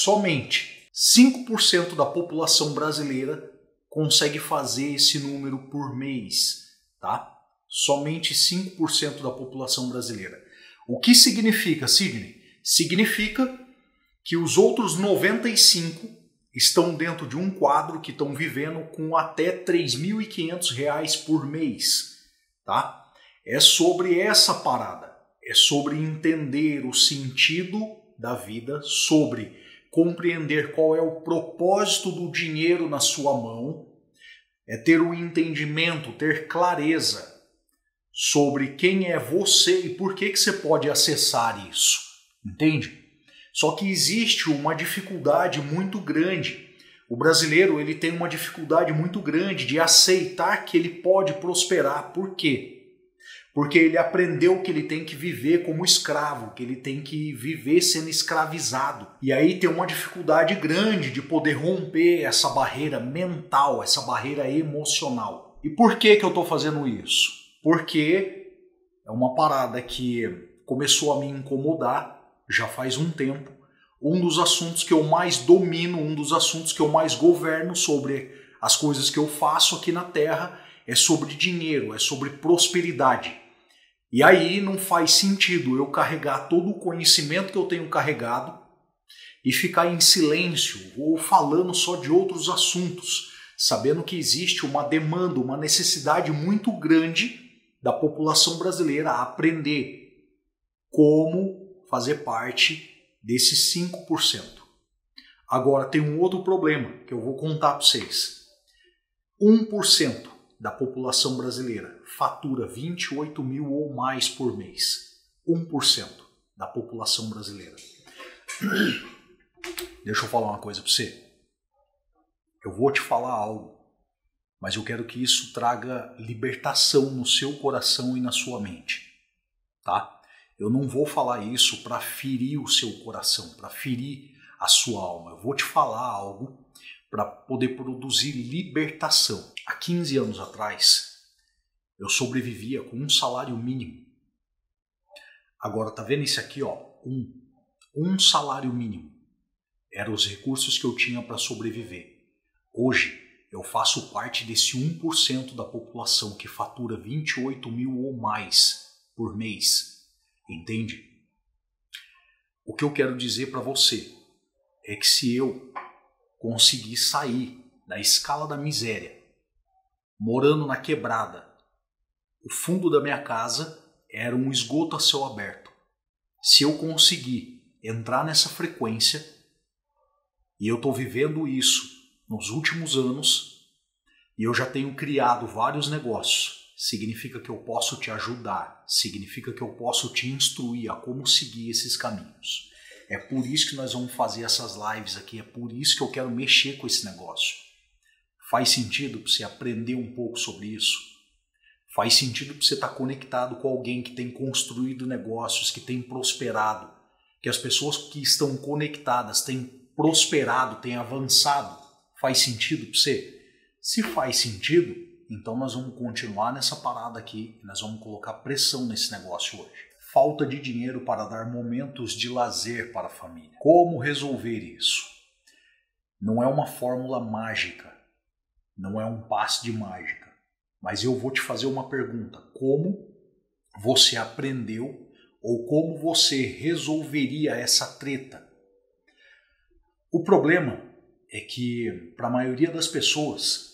somente 5% da população brasileira consegue fazer esse número por mês, tá? Somente 5% da população brasileira. O que significa, Sidney? Significa que os outros 95 estão dentro de um quadro que estão vivendo com até R$ 3.500 por mês, tá? É sobre essa parada, é sobre entender o sentido da vida, sobre compreender qual é o propósito do dinheiro na sua mão, é ter um entendimento, ter clareza sobre quem é você e por que você pode acessar isso, entende? Só que existe uma dificuldade muito grande. O brasileiro ele tem uma dificuldade muito grande de aceitar que ele pode prosperar. Por quê? Porque ele aprendeu que ele tem que viver como escravo, que ele tem que viver sendo escravizado. E aí tem uma dificuldade grande de poder romper essa barreira mental, essa barreira emocional. E por que eu estou fazendo isso? Porque é uma parada que começou a me incomodar já faz um tempo. Um dos assuntos que eu mais domino, um dos assuntos que eu mais governo sobre as coisas que eu faço aqui na Terra é sobre dinheiro, é sobre prosperidade. E aí não faz sentido eu carregar todo o conhecimento que eu tenho carregado e ficar em silêncio ou falando só de outros assuntos, sabendo que existe uma demanda, uma necessidade muito grande da população brasileira a aprender como fazer parte desses 5%. Agora tem um outro problema que eu vou contar para vocês. 1% da população brasileira fatura 28 mil ou mais por mês. 1% da população brasileira. Deixa eu falar uma coisa para você. Eu vou te falar algo, mas eu quero que isso traga libertação no seu coração e na sua mente, tá? Eu não vou falar isso para ferir o seu coração, para ferir a sua alma. Eu vou te falar algo para poder produzir libertação. Há 15 anos atrás, eu sobrevivia com um salário mínimo. Agora, tá vendo isso aqui, ó? Um salário mínimo. Eram os recursos que eu tinha para sobreviver. Hoje, eu faço parte desse 1% da população que fatura 28 mil ou mais por mês. Entende? O que eu quero dizer para você é que se eu conseguir sair da escala da miséria, morando na quebrada, o fundo da minha casa era um esgoto a céu aberto. Se eu conseguir entrar nessa frequência, e eu estou vivendo isso nos últimos anos, e eu já tenho criado vários negócios, significa que eu posso te ajudar, significa que eu posso te instruir a como seguir esses caminhos. É por isso que nós vamos fazer essas lives aqui, é por isso que eu quero mexer com esse negócio. Faz sentido para você aprender um pouco sobre isso? Faz sentido para você estar conectado com alguém que tem construído negócios, que tem prosperado, que as pessoas que estão conectadas têm prosperado, têm avançado? Faz sentido para você? Se faz sentido, então nós vamos continuar nessa parada aqui e nós vamos colocar pressão nesse negócio hoje. Falta de dinheiro para dar momentos de lazer para a família. Como resolver isso? Não é uma fórmula mágica, não é um passe de mágica, mas eu vou te fazer uma pergunta. Como você aprendeu ou como você resolveria essa treta? O problema é que para a maioria das pessoas,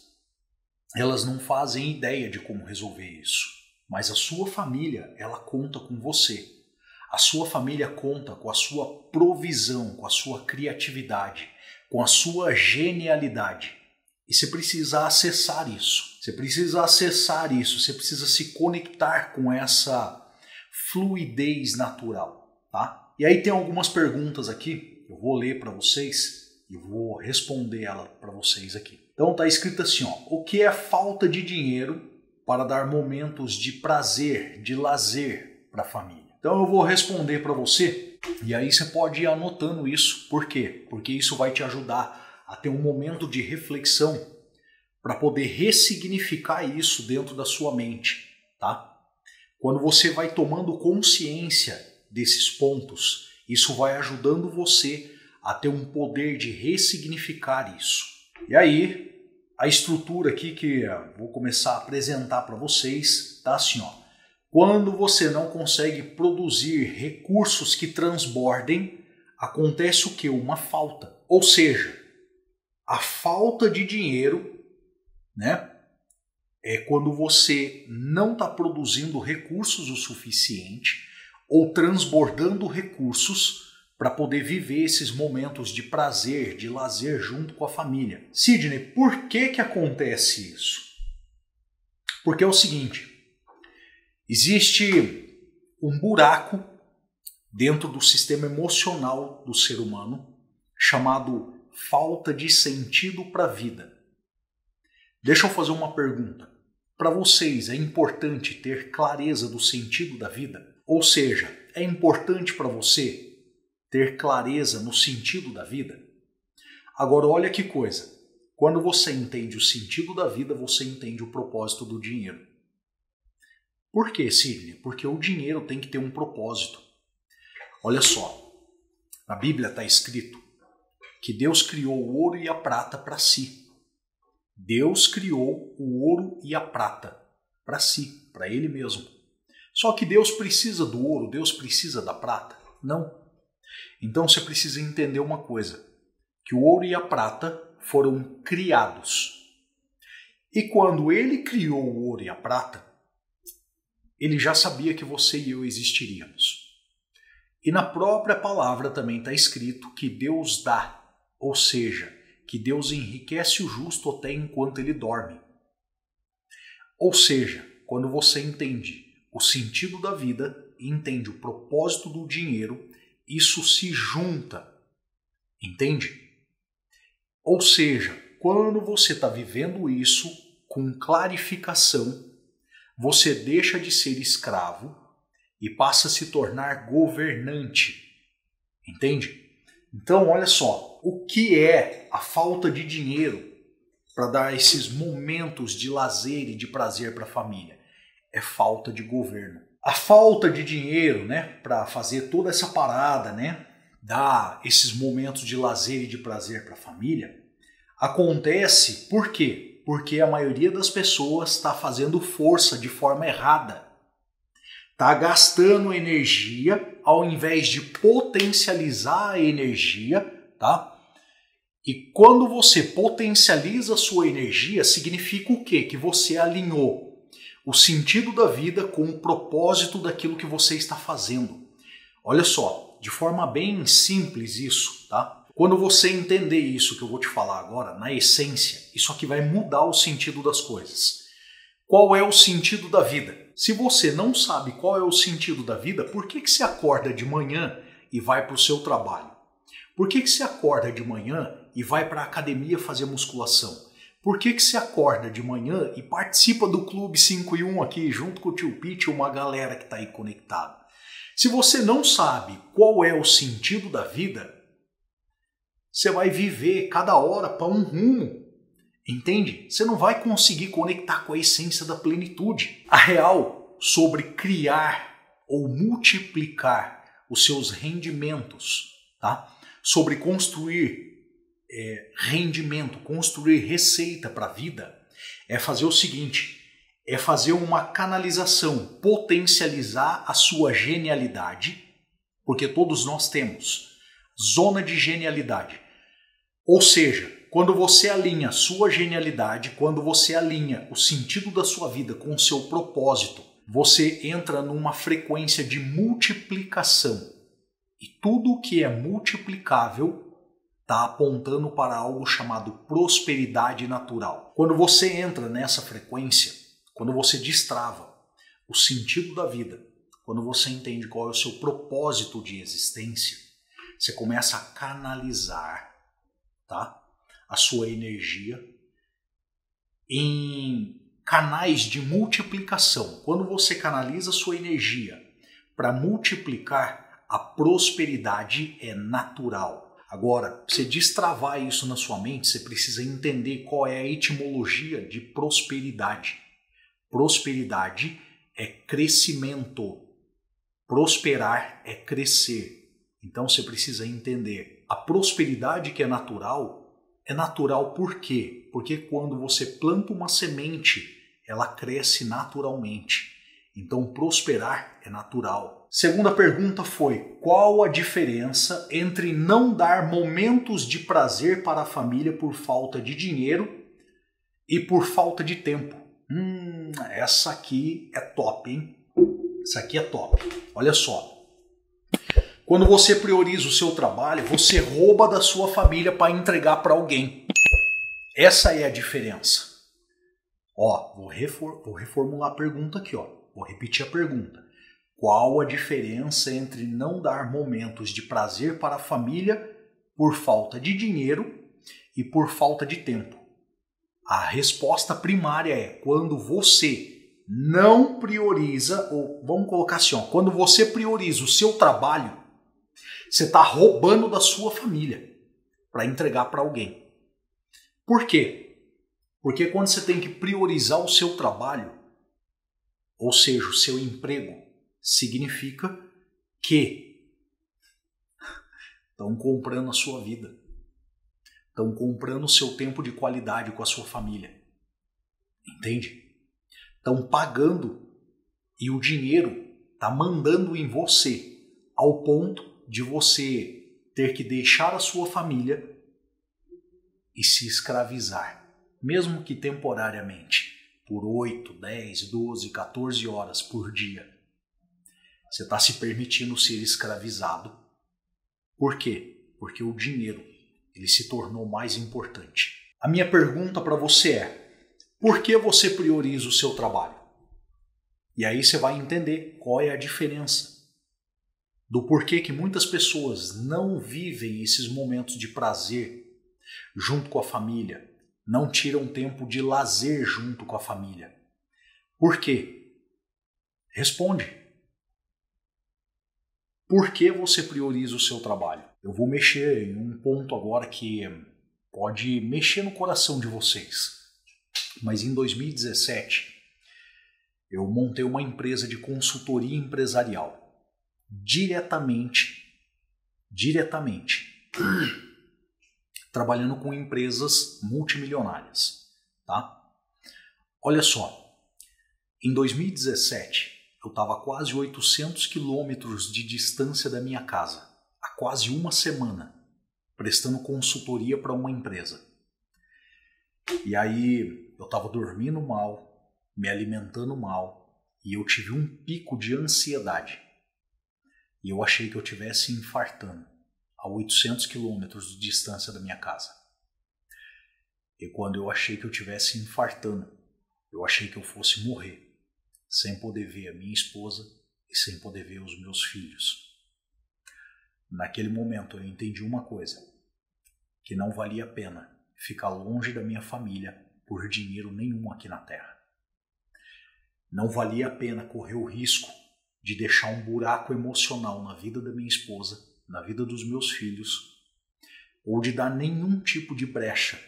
elas não fazem ideia de como resolver isso. Mas a sua família, ela conta com você. A sua família conta com a sua provisão, com a sua criatividade, com a sua genialidade. E você precisa acessar isso. Você precisa acessar isso. Você precisa se conectar com essa fluidez natural, tá? E aí tem algumas perguntas aqui. Eu vou ler para vocês e vou responder ela para vocês aqui. Então tá escrito assim, ó: o que é falta de dinheiro para dar momentos de prazer, de lazer para a família? Então eu vou responder para você e aí você pode ir anotando isso. Por quê? Porque isso vai te ajudar a ter um momento de reflexão para poder ressignificar isso dentro da sua mente, tá? Quando você vai tomando consciência desses pontos, isso vai ajudando você a ter um poder de ressignificar isso. E aí, a estrutura aqui que eu vou começar a apresentar para vocês tá assim, ó. Quando você não consegue produzir recursos que transbordem, acontece o quê? Uma falta. Ou seja, a falta de dinheiro, né, é quando você não está produzindo recursos o suficiente ou transbordando recursos para poder viver esses momentos de prazer, de lazer junto com a família. Sidney, por que acontece isso? Porque é o seguinte, existe um buraco dentro do sistema emocional do ser humano chamado falta de sentido para a vida. Deixa eu fazer uma pergunta. Para vocês é importante ter clareza do sentido da vida? Ou seja, é importante para você ter clareza no sentido da vida? Agora olha que coisa. Quando você entende o sentido da vida, você entende o propósito do dinheiro. Por quê, Sidney? Porque o dinheiro tem que ter um propósito. Olha só, na Bíblia está escrito que Deus criou o ouro e a prata para si. Deus criou o ouro e a prata para si, para Ele mesmo. Só que Deus precisa do ouro, Deus precisa da prata? Não. Então você precisa entender uma coisa, que o ouro e a prata foram criados. E quando Ele criou o ouro e a prata, Ele já sabia que você e eu existiríamos. E na própria palavra também está escrito que Deus dá, ou seja, que Deus enriquece o justo até enquanto ele dorme. Ou seja, quando você entende o sentido da vida e entende o propósito do dinheiro, isso se junta, entende? Ou seja, quando você está vivendo isso com clarificação, você deixa de ser escravo e passa a se tornar governante, entende? Então, olha só, o que é a falta de dinheiro para dar esses momentos de lazer e de prazer para a família? É falta de governo. A falta de dinheiro, né, para fazer toda essa parada, né, dar esses momentos de lazer e de prazer para a família, acontece por quê? Porque a maioria das pessoas está fazendo força de forma errada. Está gastando energia ao invés de potencializar a energia, tá? E quando você potencializa a sua energia, significa o quê? Que você alinhou o sentido da vida com o propósito daquilo que você está fazendo. Olha só, de forma bem simples isso, tá? Quando você entender isso que eu vou te falar agora, na essência, isso aqui vai mudar o sentido das coisas. Qual é o sentido da vida? Se você não sabe qual é o sentido da vida, por que você acorda de manhã e vai para o seu trabalho? Por que você acorda de manhã e vai para a academia fazer musculação? Por que você acorda de manhã e participa do Clube 5 e 1 aqui, junto com o tio Pete e uma galera que está aí conectada? Se você não sabe qual é o sentido da vida, você vai viver cada hora para um rumo. Entende? Você não vai conseguir conectar com a essência da plenitude. A real sobre criar ou multiplicar os seus rendimentos, tá? Sobre construir rendimento, construir receita para a vida, é fazer o seguinte, é fazer uma canalização, potencializar a sua genialidade, porque todos nós temos zona de genialidade. Ou seja, quando você alinha a sua genialidade, quando você alinha o sentido da sua vida com o seu propósito, você entra numa frequência de multiplicação. E tudo que é multiplicável está apontando para algo chamado prosperidade natural. Quando você entra nessa frequência, quando você destrava o sentido da vida, quando você entende qual é o seu propósito de existência, você começa a canalizar, tá? A sua energia em canais de multiplicação. Quando você canaliza a sua energia para multiplicar, a prosperidade é natural. Agora, para você destravar isso na sua mente, você precisa entender qual é a etimologia de prosperidade. Prosperidade é crescimento. Prosperar é crescer. Então você precisa entender a prosperidade que é natural por quê? Porque quando você planta uma semente, ela cresce naturalmente. Então, prosperar é natural. Segunda pergunta foi: qual a diferença entre não dar momentos de prazer para a família por falta de dinheiro e por falta de tempo? Essa aqui é top, hein? Essa aqui é top. Olha só. Quando você prioriza o seu trabalho, você rouba da sua família para entregar para alguém. Essa é a diferença. Ó, vou reformular a pergunta aqui, ó. Vou repetir a pergunta. Qual a diferença entre não dar momentos de prazer para a família por falta de dinheiro e por falta de tempo? A resposta primária é quando você não prioriza, ou vamos colocar assim, ó, quando você prioriza o seu trabalho, você está roubando da sua família para entregar para alguém. Por quê? Porque quando você tem que priorizar o seu trabalho, ou seja, o seu emprego, significa que estão comprando a sua vida. Estão comprando o seu tempo de qualidade com a sua família. Entende? Estão pagando e o dinheiro está mandando em você ao ponto de você ter que deixar a sua família e se escravizar, mesmo que temporariamente, por 8, 10, 12, 14 horas por dia. Você está se permitindo ser escravizado. Por quê? Porque o dinheiro ele se tornou mais importante. A minha pergunta para você é: por que você prioriza o seu trabalho? E aí você vai entender qual é a diferença do porquê que muitas pessoas não vivem esses momentos de prazer junto com a família, não tiram tempo de lazer junto com a família. Por quê? Responde. Por que você prioriza o seu trabalho? Eu vou mexer em um ponto agora que pode mexer no coração de vocês. Mas em 2017, eu montei uma empresa de consultoria empresarial. Diretamente, trabalhando com empresas multimilionárias, tá? Olha só, em 2017, eu estava a quase 800 quilômetros de distância da minha casa, há quase uma semana, prestando consultoria para uma empresa. E aí, eu estava dormindo mal, me alimentando mal, e eu tive um pico de ansiedade. E eu achei que eu estivesse infartando a 800 quilômetros de distância da minha casa. E quando eu achei que eu estivesse infartando, eu achei que eu fosse morrer, sem poder ver a minha esposa e sem poder ver os meus filhos. Naquele momento eu entendi uma coisa, que não valia a pena ficar longe da minha família por dinheiro nenhum aqui na Terra. Não valia a pena correr o risco de deixar um buraco emocional na vida da minha esposa, na vida dos meus filhos, ou de dar nenhum tipo de brecha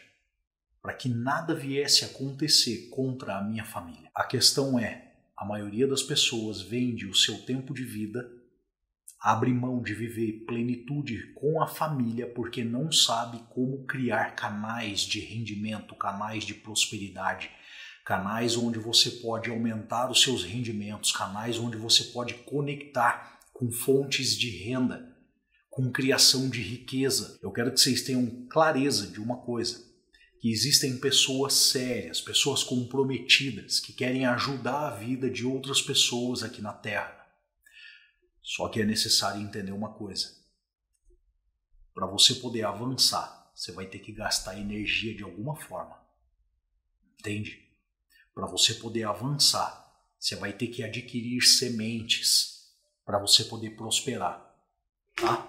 para que nada viesse a acontecer contra a minha família. A questão é, a maioria das pessoas vende o seu tempo de vida, abre mão de viver plenitude com a família porque não sabe como criar canais de rendimento, canais de prosperidade, canais onde você pode aumentar os seus rendimentos, canais onde você pode conectar com fontes de renda, com criação de riqueza. Eu quero que vocês tenham clareza de uma coisa, que existem pessoas sérias, pessoas comprometidas, que querem ajudar a vida de outras pessoas aqui na Terra. Só que é necessário entender uma coisa. Para você poder avançar, você vai ter que gastar energia de alguma forma. Entende? Para você poder avançar, você vai ter que adquirir sementes para você poder prosperar, tá?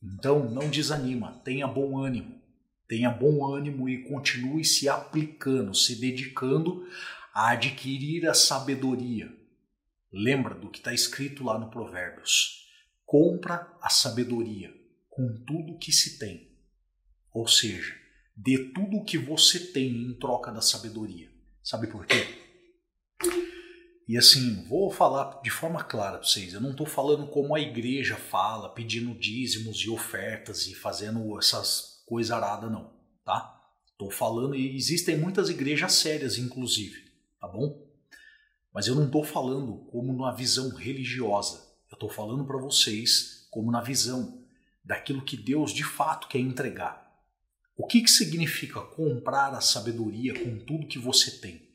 Então não desanima, tenha bom ânimo e continue se aplicando, se dedicando a adquirir a sabedoria. Lembra do que está escrito lá no Provérbios: compra a sabedoria com tudo que se tem, ou seja, dê tudo o que você tem em troca da sabedoria. Sabe por quê? E assim, vou falar de forma clara para vocês, eu não estou falando como a igreja fala, pedindo dízimos e ofertas e fazendo essas coisas aradas não, tá? Estou falando, e existem muitas igrejas sérias inclusive, tá bom? Mas eu não estou falando como na visão religiosa, eu estou falando para vocês como na visão daquilo que Deus de fato quer entregar. O que significa comprar a sabedoria com tudo que você tem?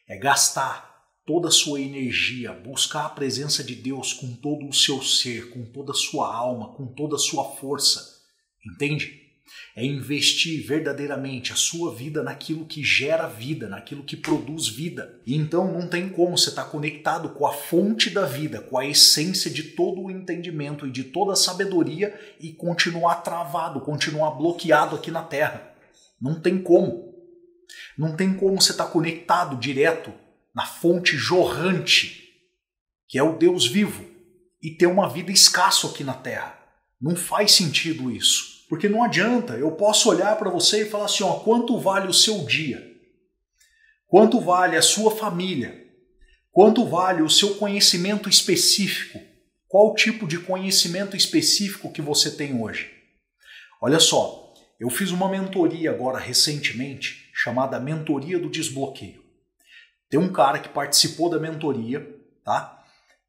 É gastar toda a sua energia, buscar a presença de Deus com todo o seu ser, com toda a sua alma, com toda a sua força. Entende? É investir verdadeiramente a sua vida naquilo que gera vida, naquilo que produz vida. E então não tem como você estar conectado com a fonte da vida, com a essência de todo o entendimento e de toda a sabedoria e continuar travado, continuar bloqueado aqui na Terra. Não tem como. Não tem como você estar conectado direto na fonte jorrante, que é o Deus vivo, e ter uma vida escasso aqui na Terra. Não faz sentido isso. Porque não adianta, eu posso olhar para você e falar assim, ó, quanto vale o seu dia? Quanto vale a sua família? Quanto vale o seu conhecimento específico? Qual tipo de conhecimento específico que você tem hoje? Olha só, eu fiz uma mentoria agora recentemente, chamada Mentoria do Desbloqueio. Tem um cara que participou da mentoria, tá?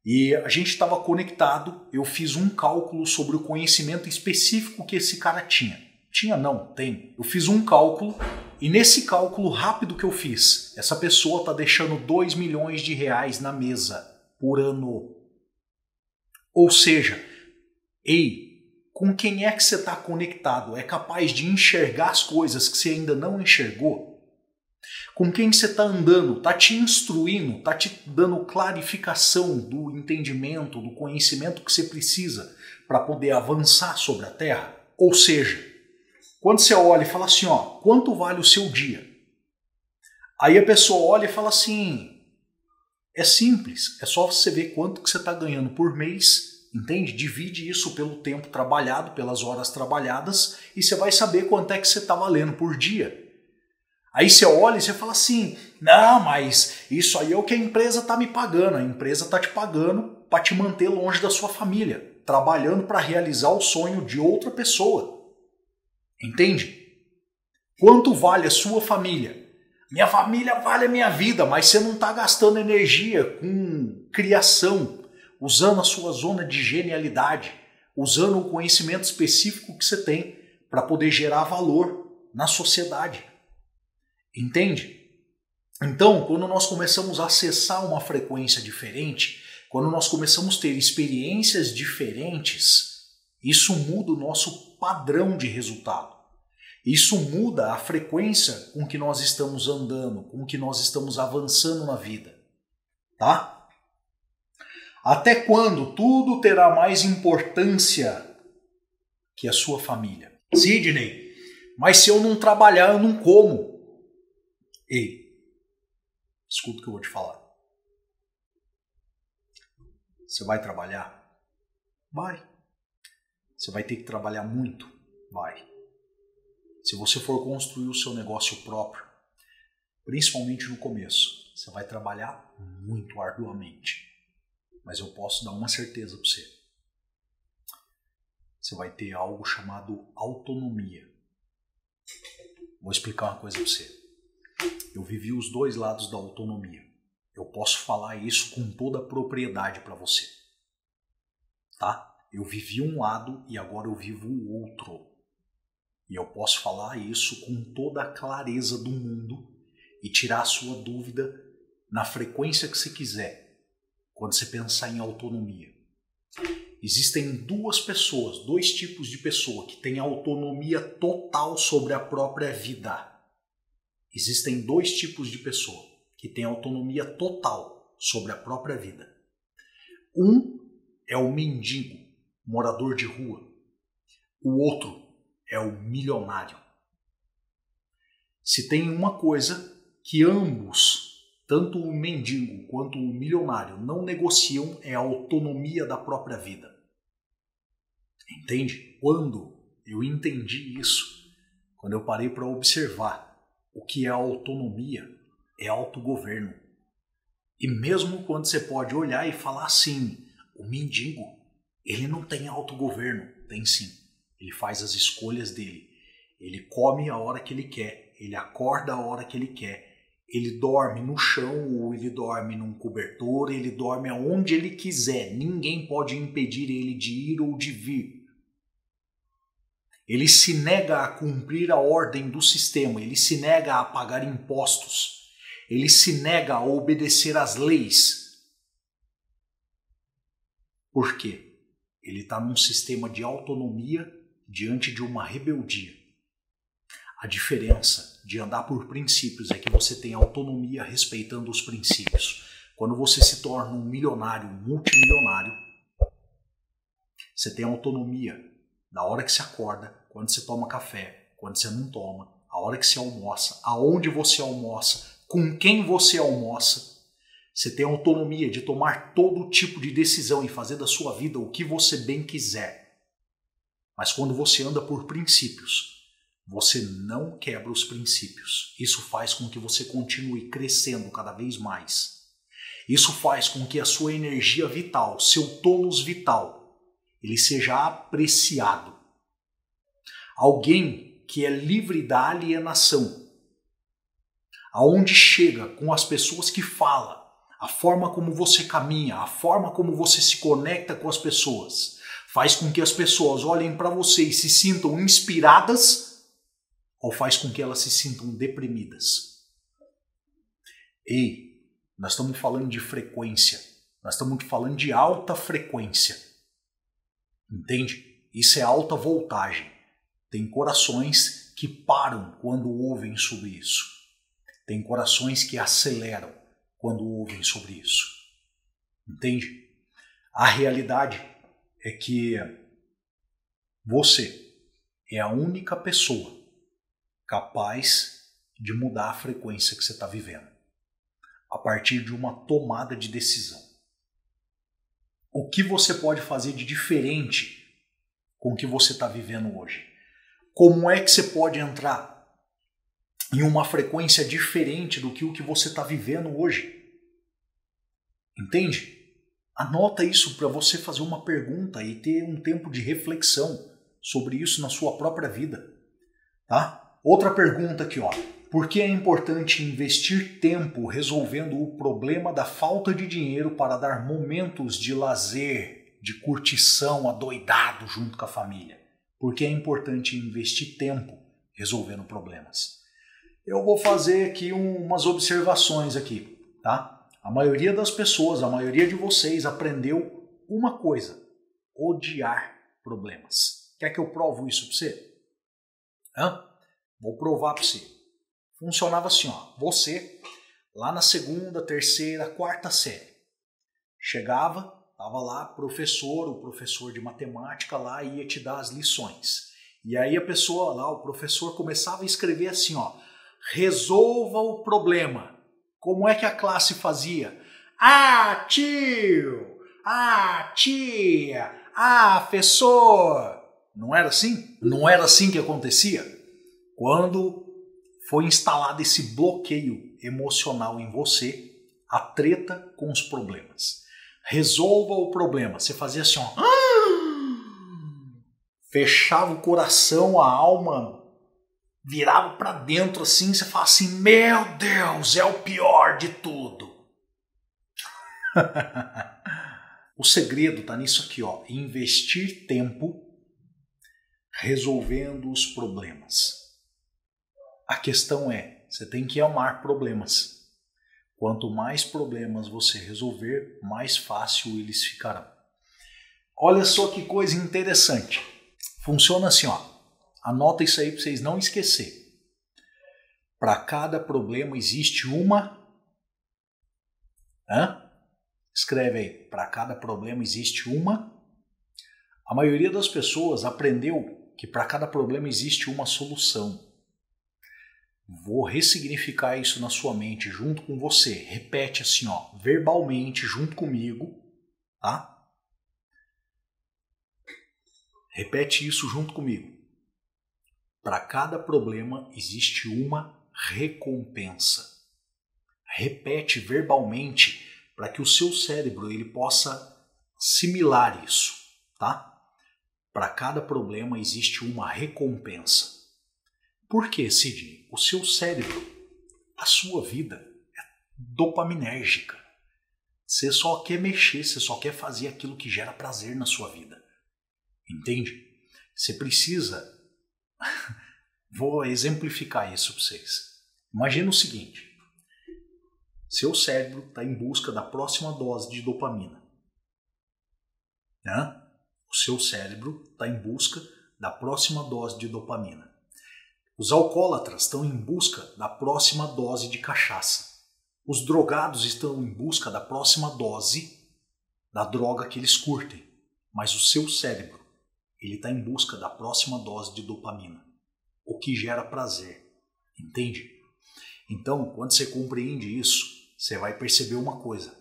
E a gente estava conectado, eu fiz um cálculo sobre o conhecimento específico que esse cara tinha. Tinha não, tem. Eu fiz um cálculo e nesse cálculo rápido que eu fiz, essa pessoa está deixando 2 milhões de reais na mesa por ano. Ou seja, ei, com quem é que você está conectado? É capaz de enxergar as coisas que você ainda não enxergou? Com quem você está andando, está te instruindo, está te dando clarificação do entendimento, do conhecimento que você precisa para poder avançar sobre a Terra? Ou seja, quando você olha e fala assim, ó, quanto vale o seu dia? Aí a pessoa olha e fala assim, é simples, é só você ver quanto que você está ganhando por mês, entende? Divide isso pelo tempo trabalhado, pelas horas trabalhadas, e você vai saber quanto é que você está valendo por dia. Aí você olha e você fala assim, não, mas isso aí é o que a empresa está me pagando. A empresa está te pagando para te manter longe da sua família, trabalhando para realizar o sonho de outra pessoa. Entende? Quanto vale a sua família? Minha família vale a minha vida, mas você não está gastando energia com criação, usando a sua zona de genialidade, usando o conhecimento específico que você tem para poder gerar valor na sociedade. Entende? Então, quando nós começamos a acessar uma frequência diferente, quando nós começamos a ter experiências diferentes, isso muda o nosso padrão de resultado. Isso muda a frequência com que nós estamos andando, com que nós estamos avançando na vida. Tá? Até quando tudo terá mais importância que a sua família? Sidney, mas se eu não trabalhar, eu não como. Ei, escuta o que eu vou te falar. Você vai trabalhar? Vai. Você vai ter que trabalhar muito? Vai. Se você for construir o seu negócio próprio, principalmente no começo, você vai trabalhar muito arduamente. Mas eu posso dar uma certeza para você. Você vai ter algo chamado autonomia. Vou explicar uma coisa para você. Eu vivi os dois lados da autonomia. Eu posso falar isso com toda a propriedade para você. Tá? Eu vivi um lado e agora eu vivo o outro. E eu posso falar isso com toda a clareza do mundo e tirar a sua dúvida na frequência que você quiser, quando você pensar em autonomia. Existem duas pessoas, dois tipos de pessoa que têm autonomia total sobre a própria vida. Existem dois tipos de pessoa que têm autonomia total sobre a própria vida. Um é o mendigo, morador de rua. O outro é o milionário. Se tem uma coisa que ambos, tanto o mendigo quanto o milionário, não negociam, é a autonomia da própria vida. Entende? Quando eu entendi isso, quando eu parei para observar o que é autonomia, é autogoverno. E mesmo quando você pode olhar e falar assim, o mendigo, ele não tem autogoverno. Tem sim. Ele faz as escolhas dele. Ele come a hora que ele quer. Ele acorda a hora que ele quer. Ele dorme no chão ou ele dorme num cobertor. Ele dorme aonde ele quiser. Ninguém pode impedir ele de ir ou de vir. Ele se nega a cumprir a ordem do sistema. Ele se nega a pagar impostos. Ele se nega a obedecer às leis. Por quê? Ele está num sistema de autonomia diante de uma rebeldia. A diferença de andar por princípios é que você tem autonomia respeitando os princípios. Quando você se torna um milionário, um multimilionário, você tem autonomia da hora que você acorda, quando você toma café, quando você não toma, a hora que você almoça, aonde você almoça, com quem você almoça. Você tem autonomia de tomar todo tipo de decisão e fazer da sua vida o que você bem quiser. Mas quando você anda por princípios, você não quebra os princípios. Isso faz com que você continue crescendo cada vez mais. Isso faz com que a sua energia vital, seu tônus vital, ele seja apreciado. Alguém que é livre da alienação, aonde chega com as pessoas que fala, a forma como você caminha, a forma como você se conecta com as pessoas, faz com que as pessoas olhem para você e se sintam inspiradas ou faz com que elas se sintam deprimidas. Ei, nós estamos falando de frequência, nós estamos falando de alta frequência. Entende? Isso é alta voltagem. Tem corações que param quando ouvem sobre isso. Tem corações que aceleram quando ouvem sobre isso. Entende? A realidade é que você é a única pessoa capaz de mudar a frequência que você está vivendo a partir de uma tomada de decisão. O que você pode fazer de diferente com o que você está vivendo hoje? Como é que você pode entrar em uma frequência diferente do que o que você está vivendo hoje? Entende? Anota isso para você fazer uma pergunta e ter um tempo de reflexão sobre isso na sua própria vida. Tá? Outra pergunta aqui, ó. Por que é importante investir tempo resolvendo o problema da falta de dinheiro para dar momentos de lazer, de curtição, adoidado junto com a família? Por que é importante investir tempo resolvendo problemas? Eu vou fazer aqui umas observações aqui, tá? A maioria das pessoas, a maioria de vocês aprendeu uma coisa: odiar problemas. Quer que eu provo isso para você? Vou provar para você. Funcionava assim, ó. Você, lá na segunda, terceira, quarta série, chegava, estava lá, o professor de matemática lá ia te dar as lições. E aí a pessoa lá, o professor começava a escrever assim, ó. Resolva o problema. Como é que a classe fazia? Ah, tio! Ah, tia! Ah, professor! Não era assim? Não era assim que acontecia? Quando foi instalado esse bloqueio emocional em você, a treta com os problemas. Resolva o problema. Você fazia assim, ó. Fechava o coração, a alma virava para dentro assim, você fala assim, meu Deus, é o pior de tudo. O segredo tá nisso aqui, ó, investir tempo resolvendo os problemas. A questão é, você tem que amar problemas. Quanto mais problemas você resolver, mais fácil eles ficarão. Olha só que coisa interessante. Funciona assim, ó. Anota isso aí para vocês não esquecerem. Para cada problema existe uma... Escreve aí. Para cada problema existe uma... A maioria das pessoas aprendeu que para cada problema existe uma solução. Vou ressignificar isso na sua mente junto com você. Repete assim, ó, verbalmente junto comigo, tá? Repete isso junto comigo. Para cada problema existe uma recompensa. Repete verbalmente para que o seu cérebro ele possa assimilar isso, tá? Para cada problema existe uma recompensa. Por quê, Sidney? O seu cérebro, a sua vida é dopaminérgica. Você só quer mexer, você só quer fazer aquilo que gera prazer na sua vida. Entende? Você precisa... Vou exemplificar isso para vocês. Imagina o seguinte. Seu cérebro está em busca da próxima dose de dopamina. Né? O seu cérebro está em busca da próxima dose de dopamina. Os alcoólatras estão em busca da próxima dose de cachaça. Os drogados estão em busca da próxima dose da droga que eles curtem. Mas o seu cérebro, ele está em busca da próxima dose de dopamina. O que gera prazer. Entende? Então, quando você compreende isso, você vai perceber uma coisa.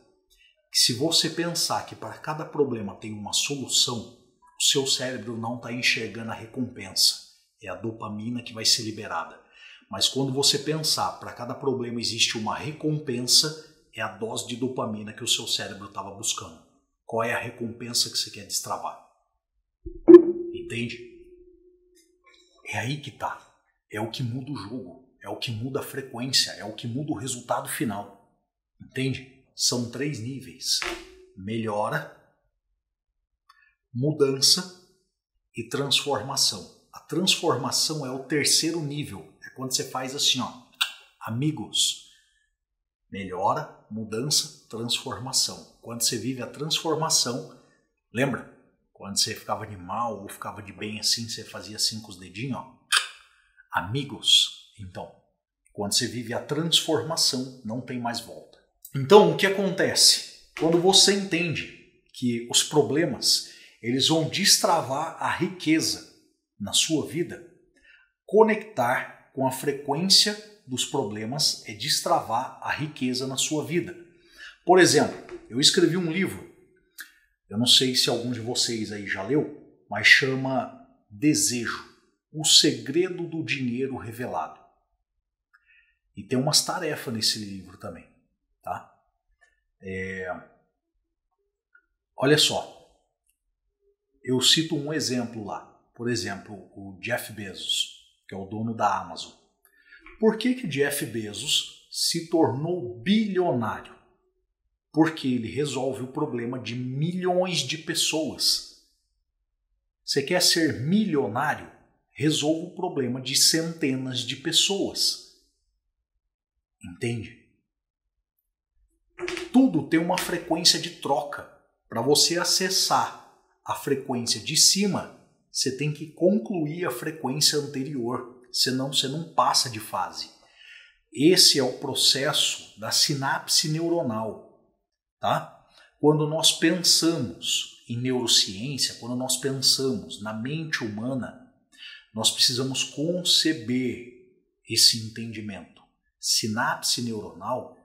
Que se você pensar que para cada problema tem uma solução, o seu cérebro não está enxergando a recompensa. É a dopamina que vai ser liberada. Mas quando você pensar para cada problema existe uma recompensa, é a dose de dopamina que o seu cérebro estava buscando. Qual é a recompensa que você quer destravar? Entende? É aí que tá. É o que muda o jogo. É o que muda a frequência. É o que muda o resultado final. Entende? São 3 níveis. Melhora, mudança e transformação. A transformação é o 3º nível. É quando você faz assim, ó. Amigos. Melhora, mudança, transformação. Quando você vive a transformação, lembra? Quando você ficava de mal ou ficava de bem assim, você fazia assim com os dedinhos, ó. Amigos. Então, quando você vive a transformação, não tem mais volta. Então, o que acontece? Quando você entende que os problemas, eles vão destravar a riqueza na sua vida, conectar com a frequência dos problemas é destravar a riqueza na sua vida. Por exemplo, eu escrevi um livro, eu não sei se algum de vocês aí já leu, mas chama Desejo, o segredo do dinheiro revelado. E tem umas tarefas nesse livro também, tá? Olha só, eu cito um exemplo lá. Por exemplo, o Jeff Bezos, que é o dono da Amazon. Por que Jeff Bezos se tornou bilionário? Porque ele resolve o problema de milhões de pessoas. Você quer ser milionário? Resolva o problema de centenas de pessoas. Entende? Tudo tem uma frequência de troca. Para você acessar a frequência de cima, você tem que concluir a frequência anterior, senão você não passa de fase. Esse é o processo da sinapse neuronal, tá? Quando nós pensamos em neurociência, quando nós pensamos na mente humana, nós precisamos conceber esse entendimento. Sinapse neuronal,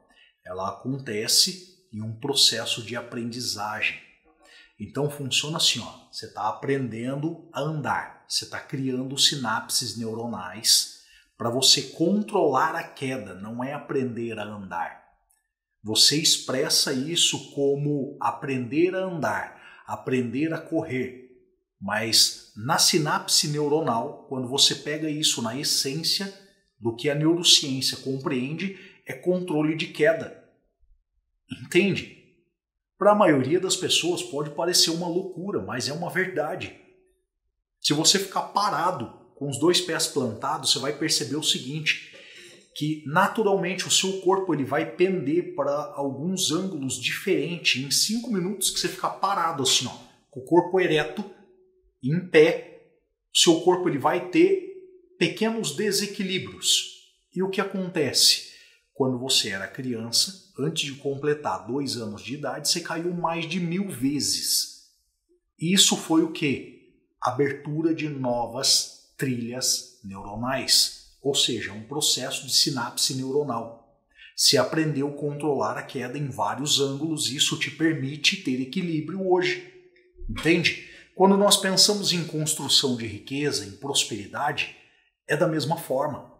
ela acontece em um processo de aprendizagem. Então funciona assim, ó. Você está aprendendo a andar, você está criando sinapses neuronais para você controlar a queda, não é aprender a andar. Você expressa isso como aprender a andar, aprender a correr. Mas na sinapse neuronal, quando você pega isso na essência do que a neurociência compreende, é controle de queda. Entende? Para a maioria das pessoas pode parecer uma loucura, mas é uma verdade. Se você ficar parado com os 2 pés plantados, você vai perceber o seguinte, que naturalmente o seu corpo ele vai pender para alguns ângulos diferentes. Em 5 minutos que você ficar parado assim, ó, com o corpo ereto, em pé, o seu corpo ele vai ter pequenos desequilíbrios. E o que acontece? Quando você era criança, antes de completar 2 anos de idade, você caiu mais de 1000 vezes. Isso foi o quê? Abertura de novas trilhas neuronais, ou seja, um processo de sinapse neuronal. Você aprendeu a controlar a queda em vários ângulos e isso te permite ter equilíbrio hoje. Entende? Quando nós pensamos em construção de riqueza, em prosperidade, é da mesma forma.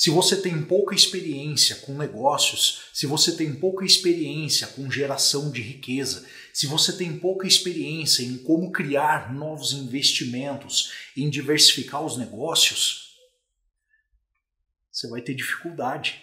Se você tem pouca experiência com negócios, se você tem pouca experiência com geração de riqueza, se você tem pouca experiência em como criar novos investimentos, em diversificar os negócios, você vai ter dificuldade.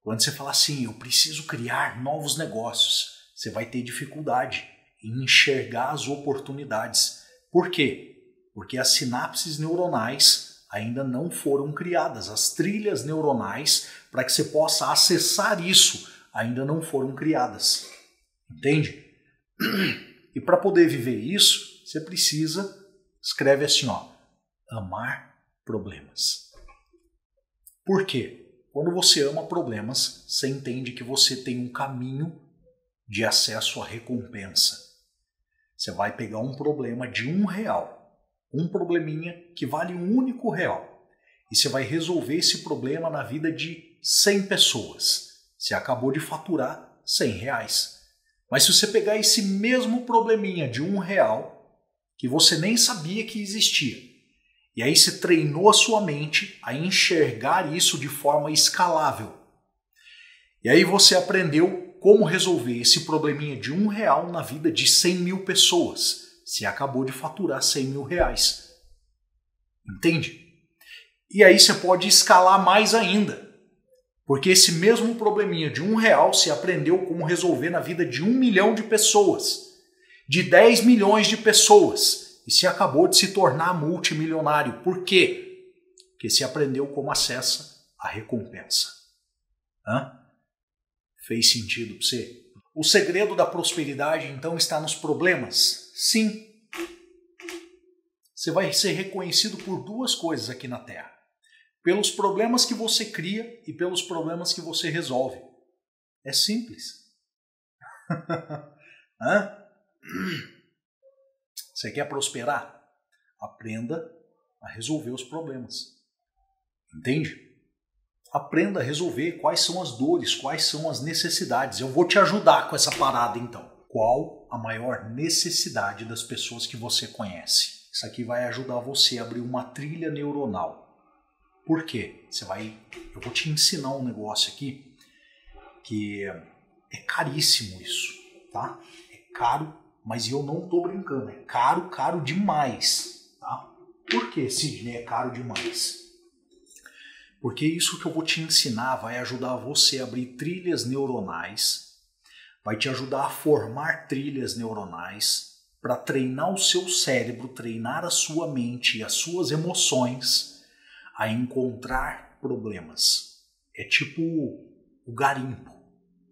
Quando você fala assim, eu preciso criar novos negócios, você vai ter dificuldade em enxergar as oportunidades. Por quê? Porque as sinapses neuronais ainda não foram criadas. As trilhas neuronais, para que você possa acessar isso, ainda não foram criadas. Entende? E para poder viver isso, você precisa, escreve assim, ó, amar problemas. Por quê? Quando você ama problemas, você entende que você tem um caminho de acesso à recompensa. Você vai pegar um problema de R$1, um probleminha que vale R$1 único, e você vai resolver esse problema na vida de 100 pessoas. Você acabou de faturar R$100. Mas se você pegar esse mesmo probleminha de R$1, que você nem sabia que existia, e aí você treinou a sua mente a enxergar isso de forma escalável, e aí você aprendeu como resolver esse probleminha de R$1 na vida de 100 mil pessoas. Você acabou de faturar R$100 mil. Entende? E aí você pode escalar mais ainda. Porque esse mesmo probleminha de R$1 você aprendeu como resolver na vida de 1 milhão de pessoas. De 10 milhões de pessoas. E você acabou de se tornar multimilionário. Por quê? Porque você aprendeu como acessa a recompensa. Fez sentido para você? O segredo da prosperidade, então, está nos problemas? Sim. Você vai ser reconhecido por duas coisas aqui na Terra. Pelos problemas que você cria e pelos problemas que você resolve. É simples. Você quer prosperar? Aprenda a resolver os problemas. Entende? Aprenda a resolver quais são as dores, quais são as necessidades. Eu vou te ajudar com essa parada, então. Qual a maior necessidade das pessoas que você conhece? Isso aqui vai ajudar você a abrir uma trilha neuronal. Por quê? Eu vou te ensinar um negócio aqui que é caríssimo isso, tá? É caro, mas eu não tô brincando. É caro, caro demais, tá? Por que, Sidney, é caro demais? Porque isso que eu vou te ensinar vai ajudar você a abrir trilhas neuronais, vai te ajudar a formar trilhas neuronais para treinar o seu cérebro, treinar a sua mente e as suas emoções a encontrar problemas. É tipo o garimpo.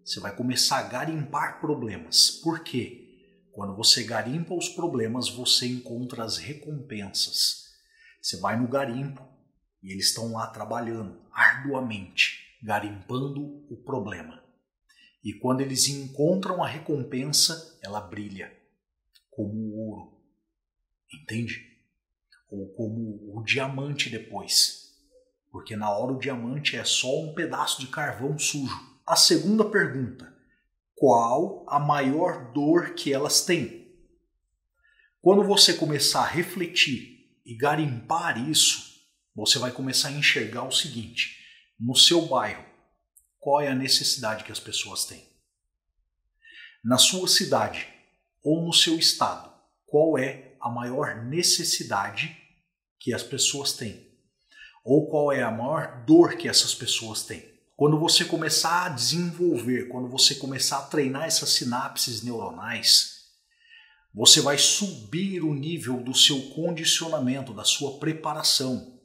Você vai começar a garimpar problemas. Por quê? Quando você garimpa os problemas, você encontra as recompensas. Você vai no garimpo e eles estão lá trabalhando arduamente, garimpando o problema. E quando eles encontram a recompensa, ela brilha como ouro. Entende? Ou como o diamante depois. Porque na hora o diamante é só um pedaço de carvão sujo. A segunda pergunta: qual a maior dor que elas têm? Quando você começar a refletir e garimpar isso, você vai começar a enxergar o seguinte: no seu bairro, qual é a necessidade que as pessoas têm? Na sua cidade ou no seu estado, qual é a maior necessidade que as pessoas têm? Ou qual é a maior dor que essas pessoas têm? Quando você começar a desenvolver, quando você começar a treinar essas sinapses neuronais, você vai subir o nível do seu condicionamento, da sua preparação.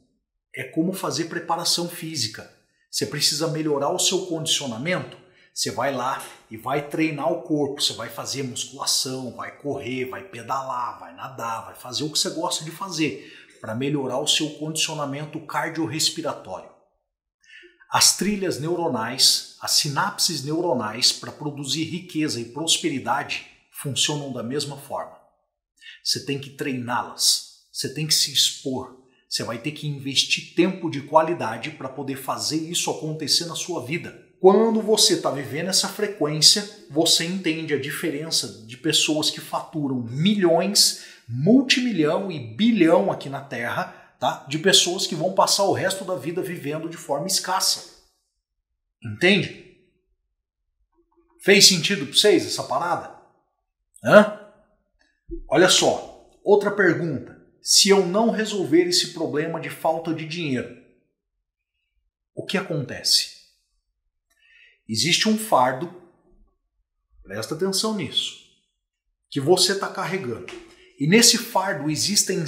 É como fazer preparação física. Você precisa melhorar o seu condicionamento, você vai lá e vai treinar o corpo, você vai fazer musculação, vai correr, vai pedalar, vai nadar, vai fazer o que você gosta de fazer para melhorar o seu condicionamento cardiorrespiratório. As trilhas neuronais, as sinapses neuronais para produzir riqueza e prosperidade funcionam da mesma forma. Você tem que treiná-las, você tem que se expor, você vai ter que investir tempo de qualidade para poder fazer isso acontecer na sua vida. Quando você está vivendo essa frequência, você entende a diferença de pessoas que faturam milhões, multimilhão e bilhão aqui na Terra, tá? De pessoas que vão passar o resto da vida vivendo de forma escassa. Entende? Fez sentido para vocês essa parada? Hã? Olha só, outra pergunta. Se eu não resolver esse problema de falta de dinheiro, o que acontece? Existe um fardo, presta atenção nisso, que você está carregando. E nesse fardo existem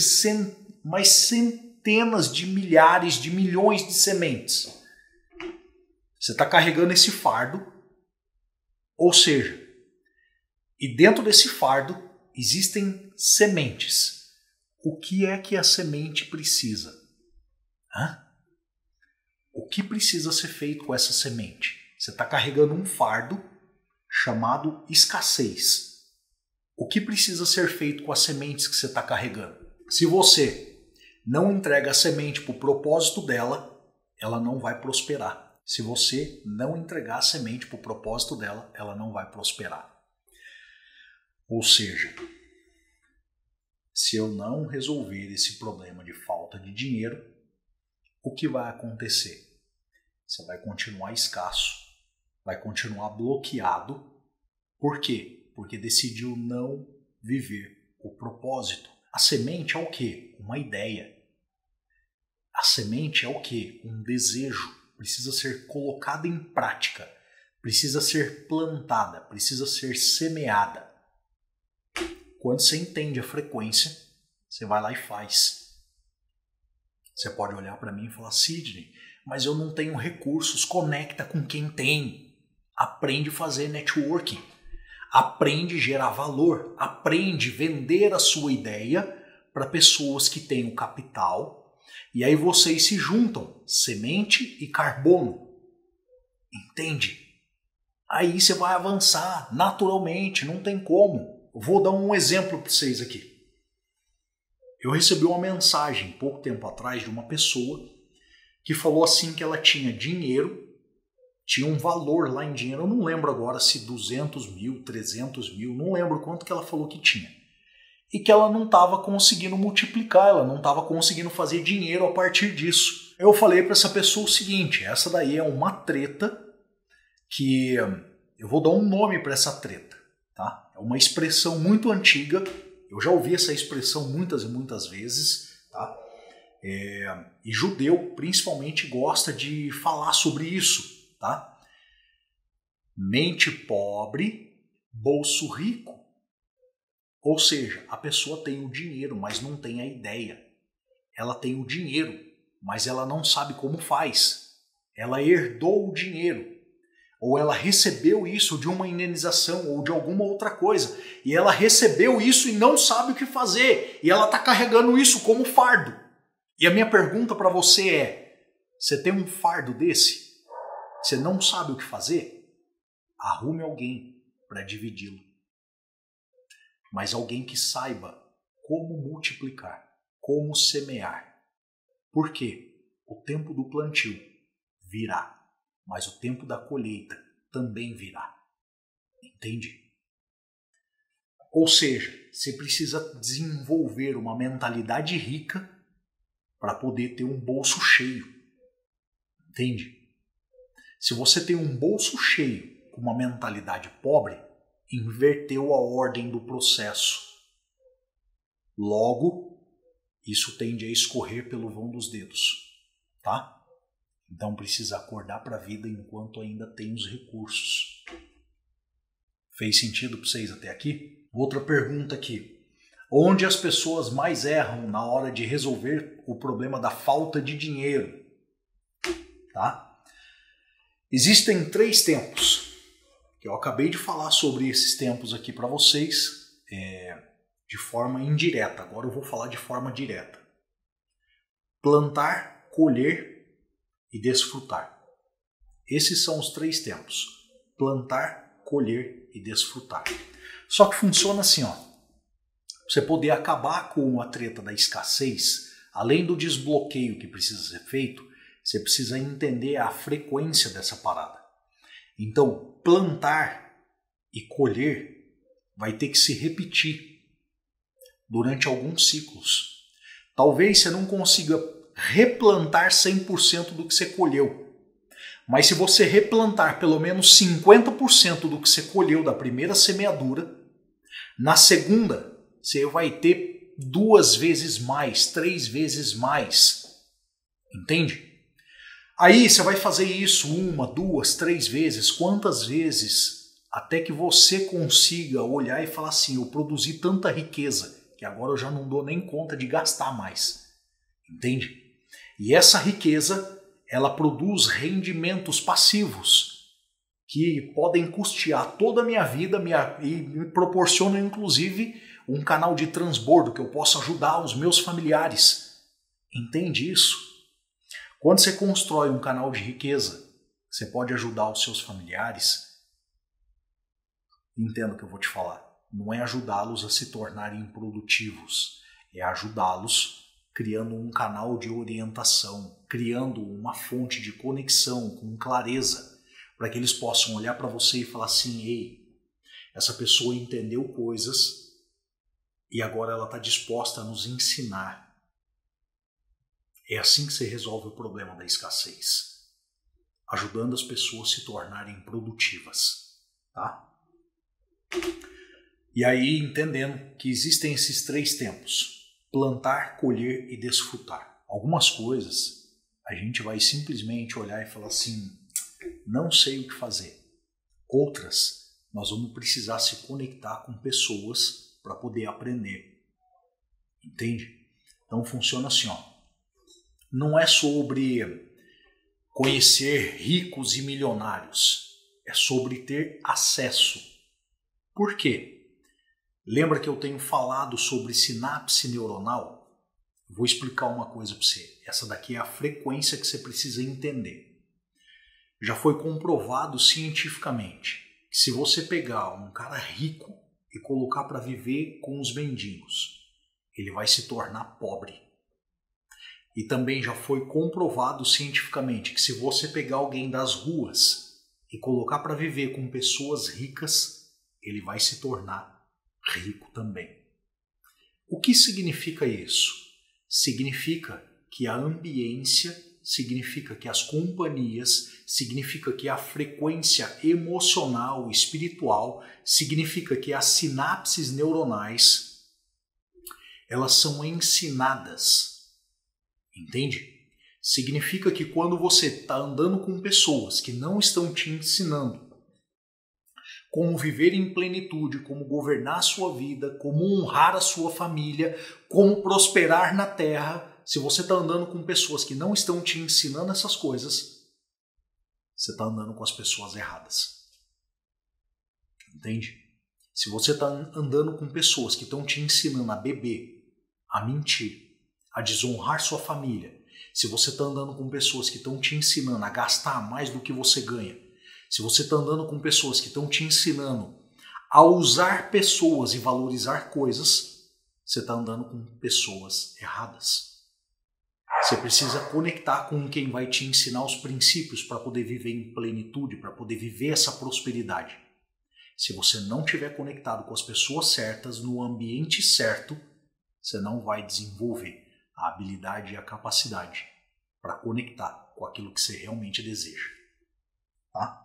mais centenas de milhares de milhões de sementes. Você está carregando esse fardo, ou seja, e dentro desse fardo existem sementes. O que é que a semente precisa? O que precisa ser feito com essa semente? Você está carregando um fardo chamado escassez. O que precisa ser feito com as sementes que você está carregando? Se você não entrega a semente para o propósito dela, ela não vai prosperar. Se você não entregar a semente para o propósito dela, ela não vai prosperar. Ou seja, se eu não resolver esse problema de falta de dinheiro, o que vai acontecer? Você vai continuar escasso, vai continuar bloqueado. Por quê? Porque decidiu não viver o propósito. A semente é o quê? Uma ideia. A semente é o quê? Um desejo. Precisa ser colocada em prática. Precisa ser plantada. Precisa ser semeada. Quando você entende a frequência, você vai lá e faz. Você pode olhar para mim e falar, Sidney, mas eu não tenho recursos. Conecta com quem tem. Aprende a fazer networking. Aprende a gerar valor. Aprende a vender a sua ideia para pessoas que têm o capital. E aí vocês se juntam, semente e carbono. Entende? Aí você vai avançar naturalmente, não tem como. Eu vou dar um exemplo para vocês aqui. Eu recebi uma mensagem pouco tempo atrás de uma pessoa que falou assim que ela tinha dinheiro, tinha um valor lá em dinheiro, eu não lembro agora se 200 mil, 300 mil, não lembro quanto que ela falou que tinha. E que ela não estava conseguindo multiplicar, ela não estava conseguindo fazer dinheiro a partir disso. Eu falei para essa pessoa o seguinte, essa daí é uma treta que eu vou dar um nome para essa treta, tá? É uma expressão muito antiga, eu já ouvi essa expressão muitas e muitas vezes, tá? E judeu principalmente gosta de falar sobre isso, tá? Mente pobre, bolso rico. Ou seja, a pessoa tem o dinheiro, mas não tem a ideia. Ela tem o dinheiro, mas ela não sabe como faz. Ela herdou o dinheiro. Ou ela recebeu isso de uma indenização ou de alguma outra coisa. E ela recebeu isso e não sabe o que fazer. E ela está carregando isso como fardo. E a minha pergunta para você é, você tem um fardo desse? Você não sabe o que fazer? Arrume alguém para dividi-lo. Mas alguém que saiba como multiplicar, como semear. Por quê? O tempo do plantio virá, mas o tempo da colheita também virá. Entende? Ou seja, você precisa desenvolver uma mentalidade rica para poder ter um bolso cheio. Entende? Se você tem um bolso cheio com uma mentalidade pobre, inverteu a ordem do processo. Logo, isso tende a escorrer pelo vão dos dedos, tá? Então precisa acordar para a vida enquanto ainda tem os recursos. Fez sentido para vocês até aqui? Outra pergunta aqui. Onde as pessoas mais erram na hora de resolver o problema da falta de dinheiro? Tá? Existem 3 tempos. Eu acabei de falar sobre esses tempos aqui para vocês de forma indireta. Agora eu vou falar de forma direta. Plantar, colher e desfrutar. Esses são os 3 tempos. Plantar, colher e desfrutar. Só que funciona assim, ó. Pra você poder acabar com a treta da escassez, além do desbloqueio que precisa ser feito, você precisa entender a frequência dessa parada. Então, plantar e colher vai ter que se repetir durante alguns ciclos. Talvez você não consiga replantar 100% do que você colheu. Mas se você replantar pelo menos 50% do que você colheu da primeira semeadura, na segunda você vai ter 2 vezes mais, 3 vezes mais. Entende? Aí você vai fazer isso 1, 2, 3 vezes, quantas vezes, até que você consiga olhar e falar assim, eu produzi tanta riqueza que agora eu já não dou nem conta de gastar mais. Entende? E essa riqueza, ela produz rendimentos passivos que podem custear toda a minha vida e me proporcionam, inclusive, um canal de transbordo que eu possa ajudar os meus familiares. Entende isso? Quando você constrói um canal de riqueza, você pode ajudar os seus familiares. Entenda o que eu vou te falar. Não é ajudá-los a se tornarem produtivos, é ajudá-los criando um canal de orientação, criando uma fonte de conexão com clareza, para que eles possam olhar para você e falar assim, ei, essa pessoa entendeu coisas e agora ela está disposta a nos ensinar. É assim que você resolve o problema da escassez, ajudando as pessoas a se tornarem produtivas, tá? E aí entendendo que existem esses 3 tempos, plantar, colher e desfrutar. Algumas coisas a gente vai simplesmente olhar e falar assim, não sei o que fazer. Outras, nós vamos precisar se conectar com pessoas para poder aprender. Entende? Então funciona assim, ó. Não é sobre conhecer ricos e milionários, é sobre ter acesso. Por quê? Lembra que eu tenho falado sobre sinapse neuronal? Vou explicar uma coisa para você. Essa daqui é a frequência que você precisa entender. Já foi comprovado cientificamente que se você pegar um cara rico e colocar para viver com os mendigos, ele vai se tornar pobre. E também já foi comprovado cientificamente que se você pegar alguém das ruas e colocar para viver com pessoas ricas, ele vai se tornar rico também. O que significa isso? Significa que a ambiência, significa que as companhias, significa que a frequência emocional, espiritual, significa que as sinapses neuronais, elas são ensinadas. Entende? Significa que quando você está andando com pessoas que não estão te ensinando como viver em plenitude, como governar a sua vida, como honrar a sua família, como prosperar na terra, se você está andando com pessoas que não estão te ensinando essas coisas, você está andando com as pessoas erradas. Entende? Se você está andando com pessoas que estão te ensinando a beber, a mentir, a desonrar sua família, se você está andando com pessoas que estão te ensinando a gastar mais do que você ganha, se você está andando com pessoas que estão te ensinando a usar pessoas e valorizar coisas, você está andando com pessoas erradas. Você precisa conectar com quem vai te ensinar os princípios para poder viver em plenitude, para poder viver essa prosperidade. Se você não estiver conectado com as pessoas certas, no ambiente certo, você não vai desenvolver a habilidade e a capacidade para conectar com aquilo que você realmente deseja. Tá?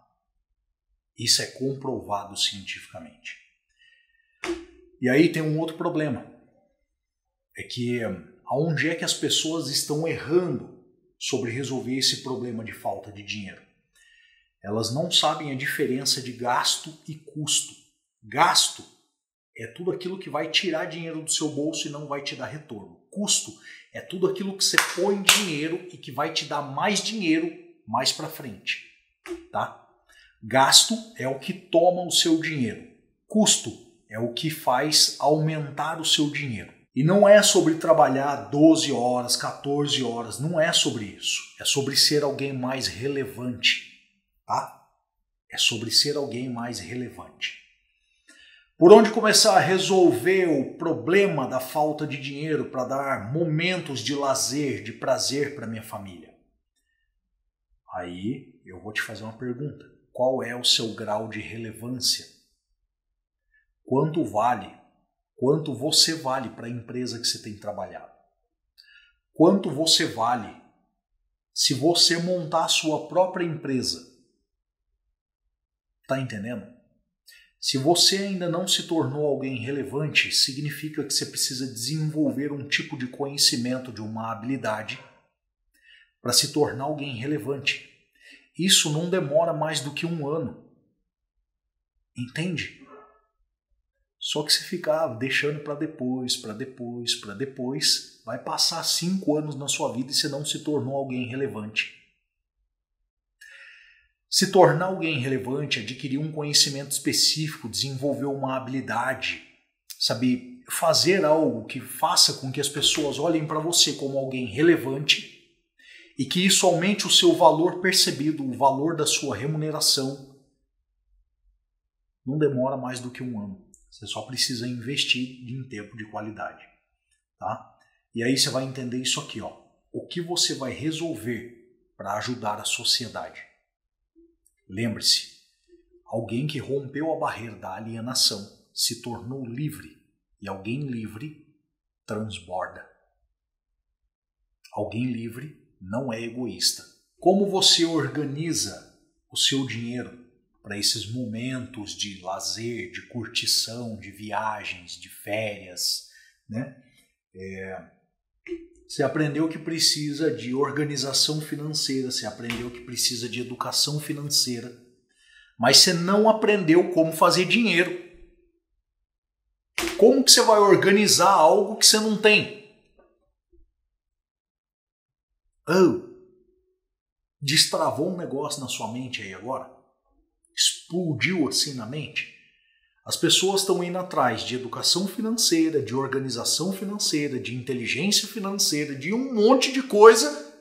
Isso é comprovado cientificamente. E aí tem um outro problema. É que aonde é que as pessoas estão errando sobre resolver esse problema de falta de dinheiro? Elas não sabem a diferença de gasto e custo. Gasto é tudo aquilo que vai tirar dinheiro do seu bolso e não vai te dar retorno. Custo é tudo aquilo que você põe dinheiro e que vai te dar mais dinheiro mais para frente. Tá? Gasto é o que toma o seu dinheiro. Custo é o que faz aumentar o seu dinheiro. E não é sobre trabalhar 12 horas, 14 horas, não é sobre isso. É sobre ser alguém mais relevante, tá? É sobre ser alguém mais relevante. Por onde começar a resolver o problema da falta de dinheiro para dar momentos de lazer, de prazer para minha família? Aí eu vou te fazer uma pergunta. Qual é o seu grau de relevância? Quanto vale? Quanto você vale para a empresa que você tem trabalhado? quanto você vale se você montar a sua própria empresa. Tá entendendo? Se você ainda não se tornou alguém relevante, significa que você precisa desenvolver um tipo de conhecimento, de uma habilidade para se tornar alguém relevante. Isso não demora mais do que 1 ano. Entende? Só que se ficar deixando para depois, vai passar 5 anos na sua vida e você não se tornou alguém relevante. Se tornar alguém relevante, adquirir um conhecimento específico, desenvolver uma habilidade, sabe, fazer algo que faça com que as pessoas olhem para você como alguém relevante e que isso aumente o seu valor percebido, o valor da sua remuneração, não demora mais do que 1 ano. Você só precisa investir em tempo de qualidade, tá? E aí você vai entender isso aqui, ó. O que você vai resolver para ajudar a sociedade. Lembre-se, alguém que rompeu a barreira da alienação se tornou livre, e alguém livre transborda. Alguém livre não é egoísta. Como você organiza o seu dinheiro para esses momentos de lazer, de curtição, de viagens, de férias, né? Você aprendeu que precisa de organização financeira, você aprendeu que precisa de educação financeira, mas você não aprendeu como fazer dinheiro. Como que você vai organizar algo que você não tem? Destravou um negócio na sua mente aí agora? Explodiu assim na mente? As pessoas estão indo atrás de educação financeira, de organização financeira, de inteligência financeira, de um monte de coisa,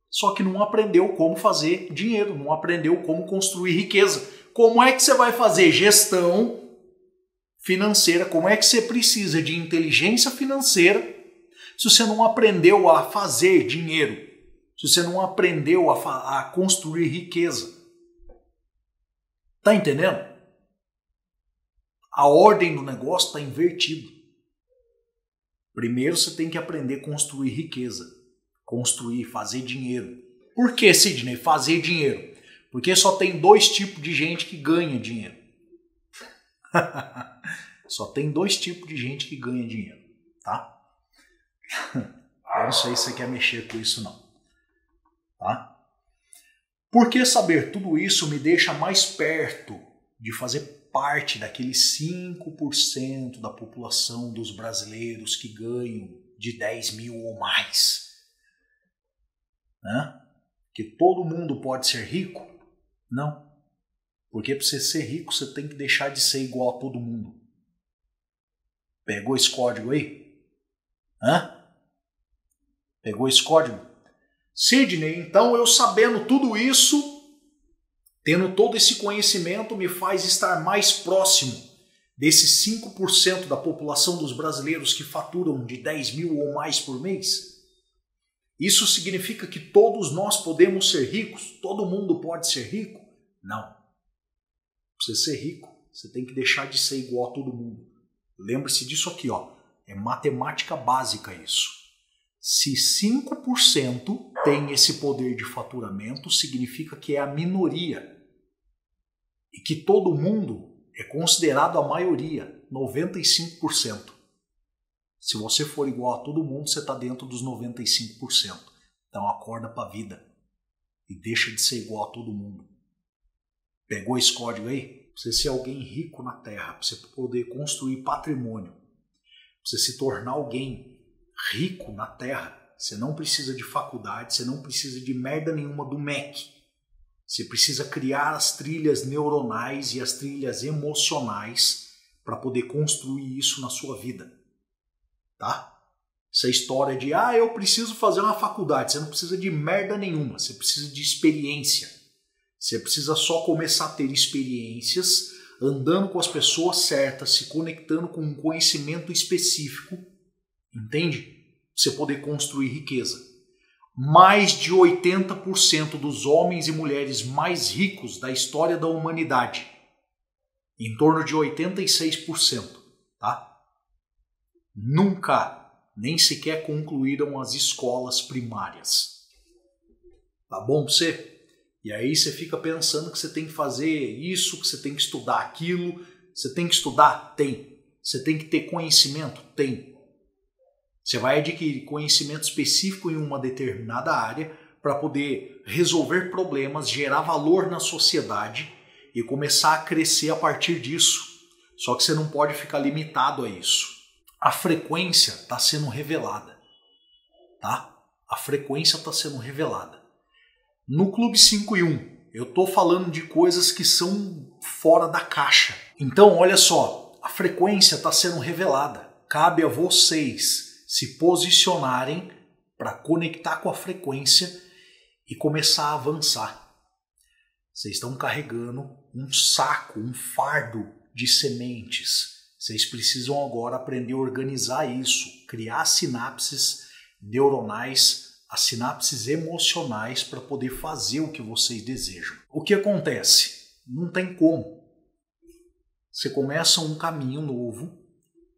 só que não aprendeu como fazer dinheiro, não aprendeu como construir riqueza. Como é que você vai fazer gestão financeira? Como é que você precisa de inteligência financeira se você não aprendeu a fazer dinheiro? Se você não aprendeu a construir riqueza? Tá entendendo? A ordem do negócio está invertida. Primeiro você tem que aprender a construir riqueza. Construir, fazer dinheiro. Por que, Sidney, fazer dinheiro? Porque só tem 2 tipos de gente que ganha dinheiro. Só tem 2 tipos de gente que ganha dinheiro, tá? Eu não sei se você quer mexer com isso não, tá? Porque saber tudo isso me deixa mais perto de fazer parte daqueles 5% da população dos brasileiros que ganham de 10 mil ou mais. Né? Que todo mundo pode ser rico? Não. Porque para você ser rico, você tem que deixar de ser igual a todo mundo. Pegou esse código aí? Pegou esse código? Sidney, então eu sabendo tudo isso, tendo todo esse conhecimento, me faz estar mais próximo desses 5% da população dos brasileiros que faturam de 10 mil ou mais por mês? Isso significa que todos nós podemos ser ricos? Todo mundo pode ser rico? Não. Para você ser rico, você tem que deixar de ser igual a todo mundo. Lembre-se disso aqui, ó. É matemática básica isso. Se 5% tem esse poder de faturamento, significa que é a minoria. E que todo mundo é considerado a maioria, 95%. Se você for igual a todo mundo, você está dentro dos 95%. Então acorda para a vida e deixa de ser igual a todo mundo. Pegou esse código aí? Pra você ser alguém rico na Terra, para você poder construir patrimônio, para você se tornar alguém rico na Terra, você não precisa de faculdade, você não precisa de merda nenhuma do MEC. Você precisa criar as trilhas neuronais e as trilhas emocionais para poder construir isso na sua vida. Tá? Essa história de, eu preciso fazer uma faculdade, você não precisa de merda nenhuma, você precisa de experiência. Você precisa só começar a ter experiências, andando com as pessoas certas, se conectando com um conhecimento específico, entende? Pra você poder construir riqueza. Mais de 80% dos homens e mulheres mais ricos da história da humanidade, em torno de 86%, tá? Nunca nem sequer concluíram as escolas primárias. Tá bom pra você? E aí você fica pensando que você tem que fazer isso, que você tem que estudar aquilo. Você tem que estudar? Tem. Você tem que ter conhecimento? Tem. Você vai adquirir conhecimento específico em uma determinada área para poder resolver problemas, gerar valor na sociedade e começar a crescer a partir disso. Só que você não pode ficar limitado a isso. A frequência está sendo revelada. Tá? A frequência está sendo revelada. No Clube 5 e 1, eu estou falando de coisas que são fora da caixa. Então, olha só, a frequência está sendo revelada. Cabe a vocês se posicionarem para conectar com a frequência e começar a avançar. Vocês estão carregando um saco, um fardo de sementes. Vocês precisam agora aprender a organizar isso, criar sinapses neuronais, as sinapses emocionais para poder fazer o que vocês desejam. O que acontece? Não tem como. Você começa um caminho novo,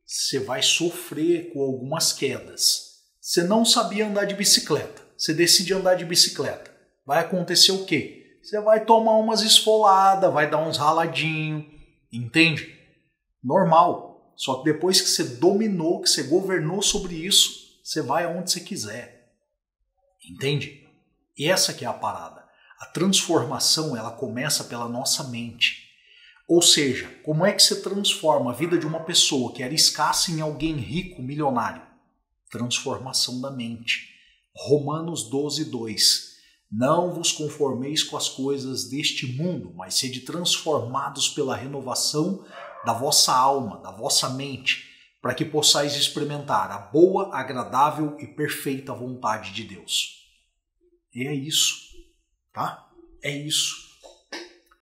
você vai sofrer com algumas quedas. Você não sabia andar de bicicleta, você decide andar de bicicleta. Vai acontecer o quê? Você vai tomar umas esfoladas, vai dar uns raladinhos, entende? Normal. Só que depois que você dominou, que você governou sobre isso, você vai aonde você quiser. Entende? E essa que é a parada. A transformação, ela começa pela nossa mente. Ou seja, como é que você transforma a vida de uma pessoa que era escassa em alguém rico, milionário? Transformação da mente. Romanos 12:2. Não vos conformeis com as coisas deste mundo, mas sede transformados pela renovação da vossa alma, da vossa mente, para que possais experimentar a boa, agradável e perfeita vontade de Deus. E é isso, tá? É isso.